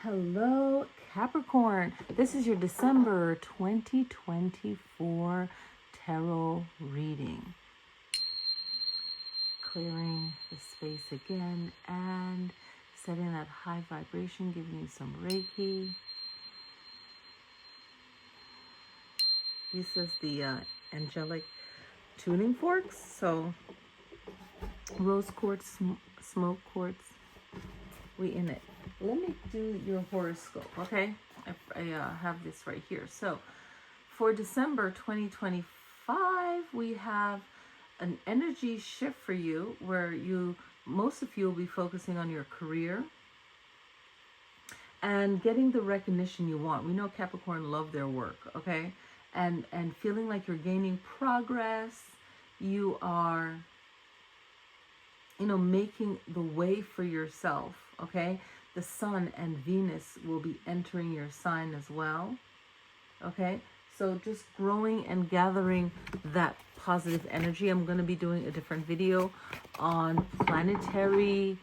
Hello, Capricorn. This is your December 2024 tarot reading. Clearing the space again and setting that high vibration, giving you some Reiki. This is the angelic tuning forks. So rose quartz, smoke quartz, we in it. Let me do your horoscope, okay? I have this right here. So for December 2025, we have an energy shift for you where most of you will be focusing on your career and getting the recognition you want. We know Capricorn love their work, okay? And feeling like you're gaining progress. You are, making the way for yourself, okay? The Sun and Venus will be entering your sign as well, okay? So just growing and gathering that positive energy. I'm going to be doing a different video on planetary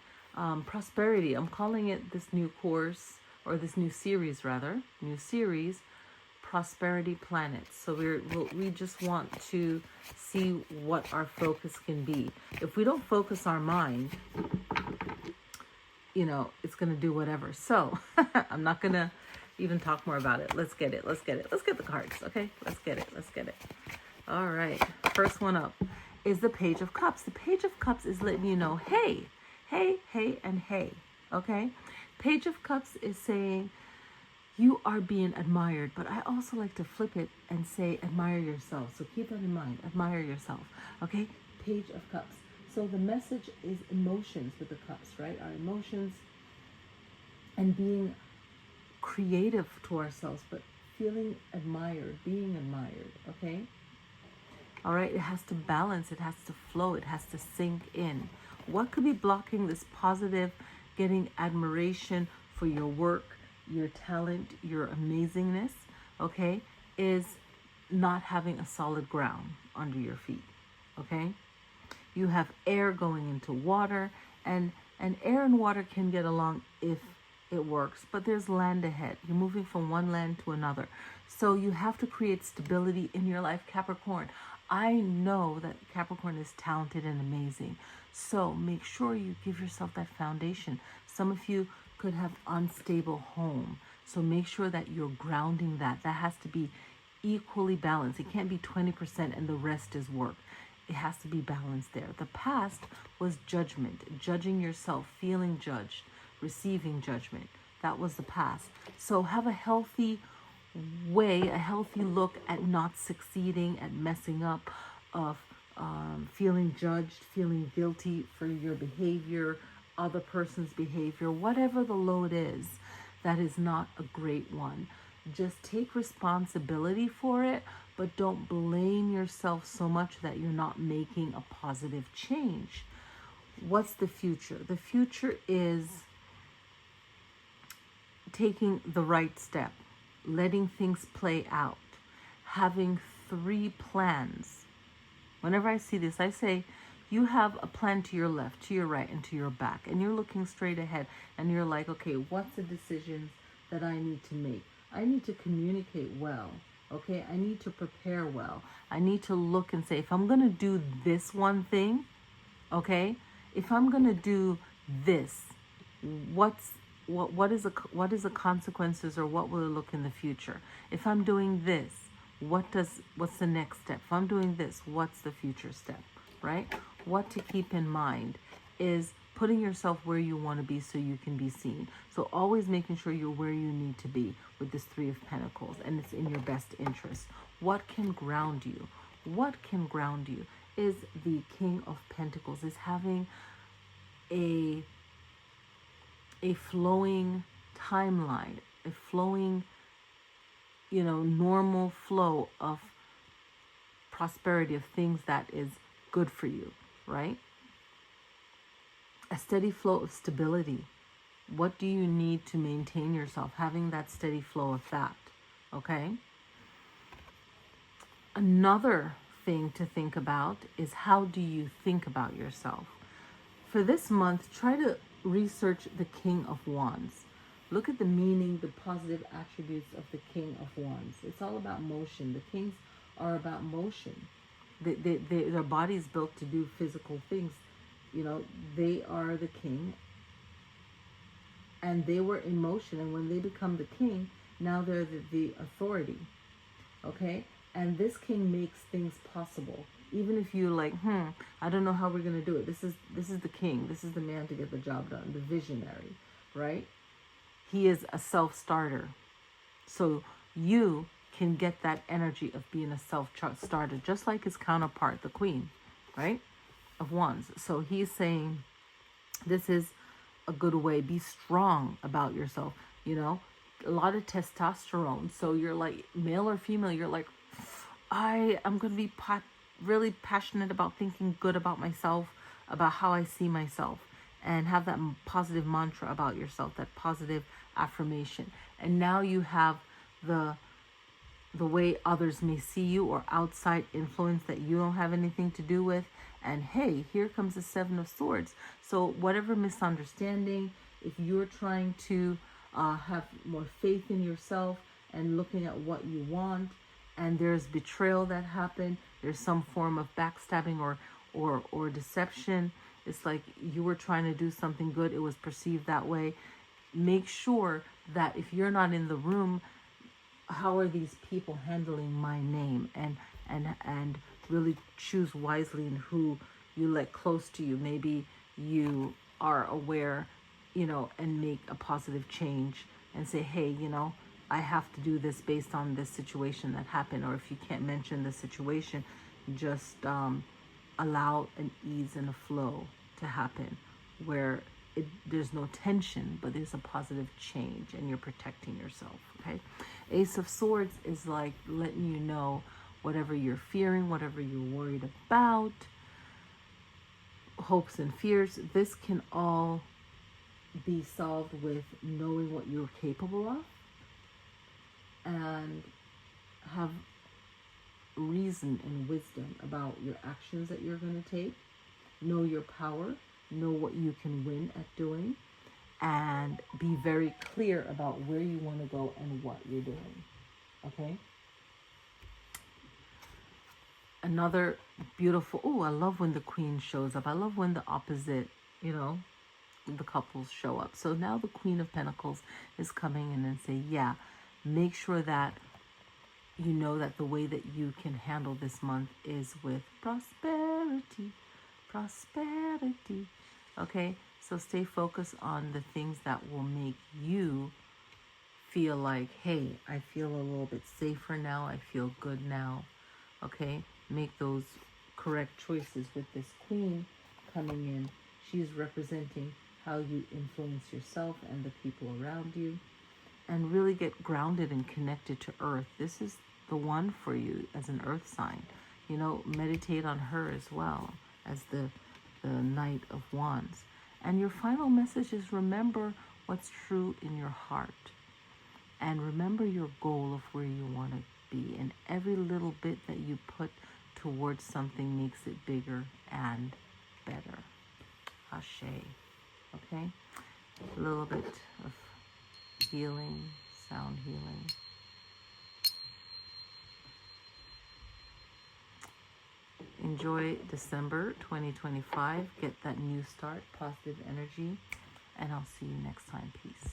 prosperity. I'm calling it this new course, or this new series rather, Prosperity Planets. So we just want to see what our focus can be. If we don't focus our mind, it's going to do whatever. So I'm not going to even talk more about it. Let's get it. Let's get the cards. Okay. Let's get it. All right. First one up is the Page of Cups. The Page of Cups is letting you know, hey, and hey. Okay. Page of Cups is saying you are being admired, but I also like to flip it and say admire yourself. So keep that in mind. Admire yourself. Okay. Page of Cups. So the message is emotions with the cups, right? Our emotions and being creative to ourselves, but feeling admired, being admired, okay? All right, it has to balance, it has to flow, it has to sink in. What could be blocking this positive, getting admiration for your work, your talent, your amazingness, okay, is not having a solid ground under your feet, okay? You have air going into water, and air and water can get along if it works, but there's land ahead. You're moving from one land to another. So you have to create stability in your life, Capricorn. I know that Capricorn is talented and amazing. So make sure you give yourself that foundation. Some of you could have unstable home. So make sure that you're grounding that. That has to be equally balanced. It can't be 20% and the rest is work. It has to be balanced there. The past was judgment, judging yourself, feeling judged, receiving judgment. That was the past. So have a healthy way, a healthy look at not succeeding, at messing up, of feeling judged, feeling guilty for your behavior, other person's behavior, whatever the load is, that is not a great one. Just take responsibility for it, but don't blame yourself so much that you're not making a positive change. What's the future? The future is taking the right step, letting things play out, having 3 plans. Whenever I see this, I say, you have a plan to your left, to your right, and to your back, and you're looking straight ahead, and you're like, okay, what's the decisions that I need to make? I need to communicate well, okay? I need to prepare well. I need to look and say, if I'm going to do this one thing, okay? If I'm going to do this, what is the consequences, or what will it look in the future? If I'm doing this, what's the next step? If I'm doing this, what's the future step, right? What to keep in mind is putting yourself where you want to be so you can be seen. So always making sure you're where you need to be with this 3 of Pentacles, and it's in your best interest. What can ground you? What can ground you is the King of Pentacles, is having a flowing timeline, a flowing, normal flow of prosperity, of things that is good for you, right? A steady flow of stability. What do you need to maintain yourself? Having that steady flow of that, okay? Another thing to think about is, how do you think about yourself? For this month, try to research the King of Wands. Look at the meaning, the positive attributes of the King of Wands. It's all about motion. The kings are about motion. Their body is built to do physical things. You know, they are the king, and they were in motion. And when they become the king, now they're the authority. Okay? And this king makes things possible. Even if you're like, I don't know how we're going to do it. This is the king. This is the man to get the job done, the visionary, right? He is a self-starter. So you can get that energy of being a self-starter, just like his counterpart, the queen, right, of wands. So he's saying this is a good way. Be strong about yourself, you know, a lot of testosterone. So you're like, male or female, you're like, I'm going to be really passionate about thinking good about myself, about how I see myself, and have that positive mantra about yourself, that positive affirmation. And now you have the way others may see you, or outside influence that you don't have anything to do with. And hey, here comes the Seven of Swords. So whatever misunderstanding, if you're trying to have more faith in yourself and looking at what you want, and there's betrayal that happened, there's some form of backstabbing or deception, it's like you were trying to do something good, it was perceived that way. Make sure that if you're not in the room, how are these people handling my name? And really choose wisely in who you let close to you. Maybe you are aware, you know, and make a positive change and say, hey, you know, I have to do this based on this situation that happened. Or if you can't mention the situation, just allow an ease and a flow to happen where there's no tension, but there's a positive change and you're protecting yourself, okay? Ace of Swords is like letting you know whatever you're fearing, whatever you're worried about, hopes and fears, this can all be solved with knowing what you're capable of and have reason and wisdom about your actions that you're going to take. Know your power, know what you can win at doing, and be very clear about where you want to go and what you're doing. Okay? Another beautiful, I love when the queen shows up. I love when the opposite, you know, the couples show up. So now the Queen of Pentacles is coming in and say, yeah, make sure that you know that the way that you can handle this month is with prosperity. Prosperity. Okay? So stay focused on the things that will make you feel like, hey, I feel a little bit safer now. I feel good now. Okay? Make those correct choices with this queen coming in. She's representing how you influence yourself and the people around you. And really get grounded and connected to earth. This is the one for you as an earth sign. You know, meditate on her as well as the Knight of Wands. And your final message is remember what's true in your heart. And remember your goal of where you want to be. And every little bit that you put towards something makes it bigger and better. Ashe. Okay? A little bit of healing, sound healing. Enjoy December 2025. Get that new start, positive energy. And I'll see you next time. Peace.